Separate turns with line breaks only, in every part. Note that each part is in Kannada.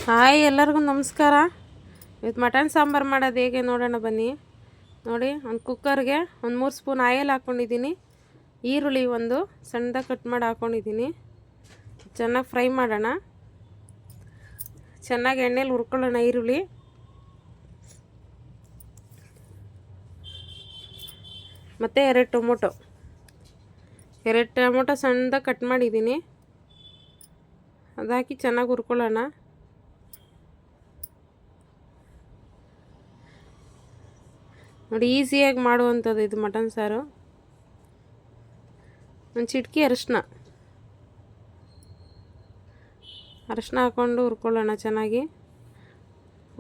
ಹಾಯ್ ಎಲ್ಲರಿಗೂ ನಮಸ್ಕಾರ. ಇವತ್ತು ಮಟನ್ ಸಾಂಬಾರು ಮಾಡೋದು ಹೇಗೆ ನೋಡೋಣ ಬನ್ನಿ. ನೋಡಿ, ಒಂದು ಕುಕ್ಕರ್ಗೆ ಒಂದು 3 ಸ್ಪೂನ್ ಆಯಿಲ್ ಹಾಕ್ಕೊಂಡಿದ್ದೀನಿ. ಈರುಳ್ಳಿ ಒಂದು ಸಣ್ಣದಾಗಿ ಕಟ್ ಮಾಡಿ ಹಾಕ್ಕೊಂಡಿದ್ದೀನಿ. ಚೆನ್ನಾಗಿ ಫ್ರೈ ಮಾಡೋಣ. ಚೆನ್ನಾಗಿ ಎಣ್ಣೆಲಿ ಹುರ್ಕೊಳ್ಳೋಣ ಈರುಳ್ಳಿ. ಮತ್ತು 2 ಟೊಮೊಟೊ ಸಣ್ಣದಾಗಿ ಕಟ್ ಮಾಡಿದ್ದೀನಿ. ಅದಾಕಿ ಚೆನ್ನಾಗಿ ಹುರ್ಕೊಳ್ಳೋಣ. ನೋಡಿ, ಈಸಿಯಾಗಿ ಮಾಡುವಂಥದ್ದು ಇದು ಮಟನ್ ಸಾರು. ಒಂದು ಚಿಟಿಕೆ ಅರಿಶಿನ ಹಾಕ್ಕೊಂಡು ಹುರ್ಕೊಳ್ಳೋಣ ಚೆನ್ನಾಗಿ.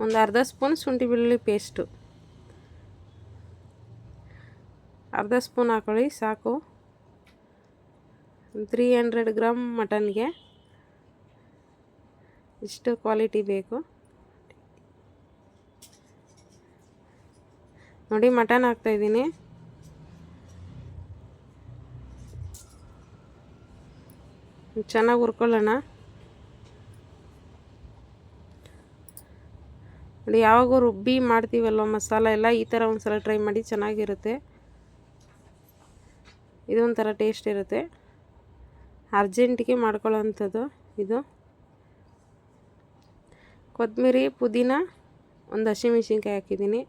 ಒಂದು ಅರ್ಧ ಸ್ಪೂನ್ ಶುಂಠಿ ಬೆಳ್ಳುಳ್ಳಿ ಪೇಸ್ಟು, ಅರ್ಧ ಸ್ಪೂನ್ ಹಾಕೊಳ್ಳಿ ಸಾಕು. 300 ಗ್ರಾಮ್ ಮಟನ್ಗೆ ಇಷ್ಟು ಕ್ವಾಲಿಟಿ ಬೇಕು. ನೋಡಿ, ಮಟನ್ ಹಾಕ್ತಾಯಿದ್ದೀನಿ. ಚೆನ್ನಾಗಿ ಹುರ್ಕೊಳ್ಳೋಣ. ನೋಡಿ, ಯಾವಾಗ ರುಬ್ಬಿ ಮಾಡ್ತೀವಲ್ವ ಮಸಾಲ ಎಲ್ಲ, ಈ ಥರ ಒಂದು ಸಲ ಟ್ರೈ ಮಾಡಿ, ಚೆನ್ನಾಗಿರುತ್ತೆ. ಇದೊಂಥರ ಟೇಸ್ಟ್ ಇರುತ್ತೆ. ಅರ್ಜೆಂಟಿಗೆ ಮಾಡ್ಕೊಳ್ಳೋ ಅಂಥದ್ದು ಇದು. ಕೊತ್ತಂಬರಿ, ಪುದೀನ, ಒಂದು ಹಸಿಮೆಣ್ಸಿನ್ಕಾಯಿ ಹಾಕಿದ್ದೀನಿ.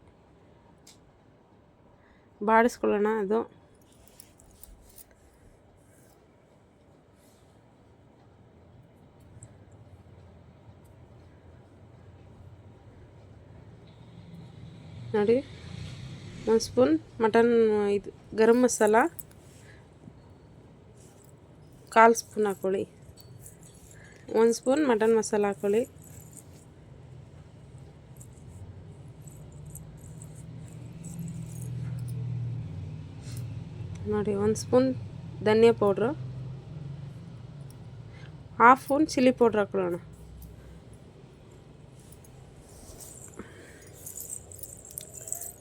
ಬಾಡಿಸ್ಕೊಳ್ಳೋಣ ಅದು. ನೋಡಿ, 1 ಸ್ಪೂನ್ ಮಟನ್ ಇದು ಗರಂ ಮಸಾಲ, 1/4 ಸ್ಪೂನ್ ಹಾಕ್ಕೊಳ್ಳಿ. 1 ಸ್ಪೂನ್ ಮಟನ್ ಮಸಾಲ ಹಾಕ್ಕೊಳ್ಳಿ. ನೋಡಿ, 1 ಸ್ಪೂನ್ ಧನಿಯಾ ಪೌಡ್ರು, 1/2 ಸ್ಪೂನ್ ಚಿಲ್ಲಿ ಪೌಡ್ರ್ ಹಾಕೊಳ್ಳೋಣ.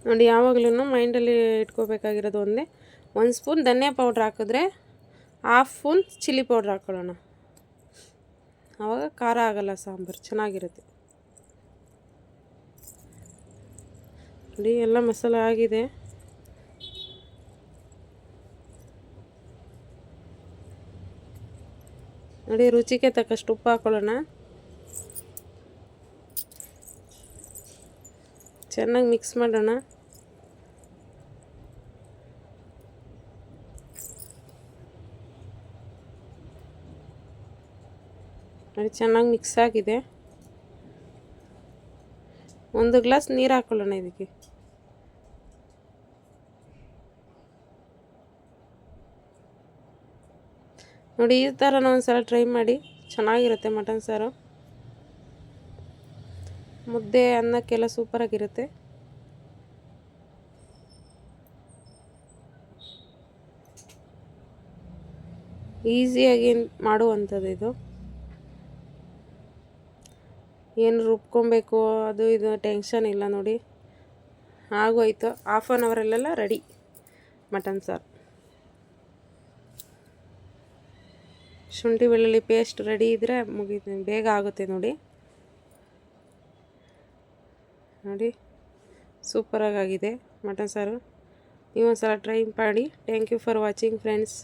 ನೋಡಿ, ಯಾವಾಗಲೂ ಮೈಂಡಲ್ಲಿ ಇಟ್ಕೋಬೇಕಾಗಿರೋದು ಒಂದೇ, 1 ಸ್ಪೂನ್ ಧನಿಯಾ ಪೌಡ್ರ್ ಹಾಕಿದ್ರೆ 1/2 ಸ್ಪೂನ್ ಚಿಲ್ಲಿ ಪೌಡ್ರ್ ಹಾಕ್ಕೊಳ್ಳೋಣ. ಆವಾಗ ಖಾರ ಆಗಲ್ಲ, ಸಾಂಬಾರು ಚೆನ್ನಾಗಿರುತ್ತೆ. ನೋಡಿ, ಎಲ್ಲ ಮಸಾಲ ಆಗಿದೆ. ನೋಡಿ, ರುಚಿಗೆ ತಕ್ಕಷ್ಟು ಉಪ್ಪು ಹಾಕ್ಕೊಳ್ಳೋಣ. ಚೆನ್ನಾಗಿ ಮಿಕ್ಸ್ ಮಾಡೋಣ. ನೋಡಿ, ಚೆನ್ನಾಗಿ ಮಿಕ್ಸ್ ಆಗಿದೆ. 1 ಗ್ಲಾಸ್ ನೀರು ಹಾಕ್ಕೊಳ್ಳೋಣ ಇದಕ್ಕೆ. ನೋಡಿ, ಈ ಥರ ಒಂದು ಸಲ ಟ್ರೈ ಮಾಡಿ, ಚೆನ್ನಾಗಿರುತ್ತೆ ಮಟನ್ ಸಾರು. ಮುದ್ದೆ ಅನ್ನಕ್ಕೆಲ್ಲ ಸೂಪರಾಗಿರುತ್ತೆ. ಈಸಿಯಾಗಿ ಮಾಡುವಂಥದ್ದು ಇದು. ಏನು ರುಬ್ಕೊಬೇಕು ಅದು ಇದು ಟೆನ್ಷನ್ ಇಲ್ಲ. ನೋಡಿ, ಆಗೋಯ್ತು. 1/2 ಅವರಲ್ಲೆಲ್ಲ ರೆಡಿ ಮಟನ್ ಸಾರು. ಶುಂಠಿ ಬೆಳ್ಳುಳ್ಳಿ ಪೇಸ್ಟ್ ರೆಡಿ ಇದ್ದರೆ ಮುಗಿದು, ಬೇಗ ಆಗುತ್ತೆ. ನೋಡಿ, ಸೂಪರಾಗಿದೆ ಮಟನ್ ಸಾರು. ನೀವು ಒಂದು ಸಲ ಟ್ರೈ ಮಾಡಿ. Thank you for watching friends.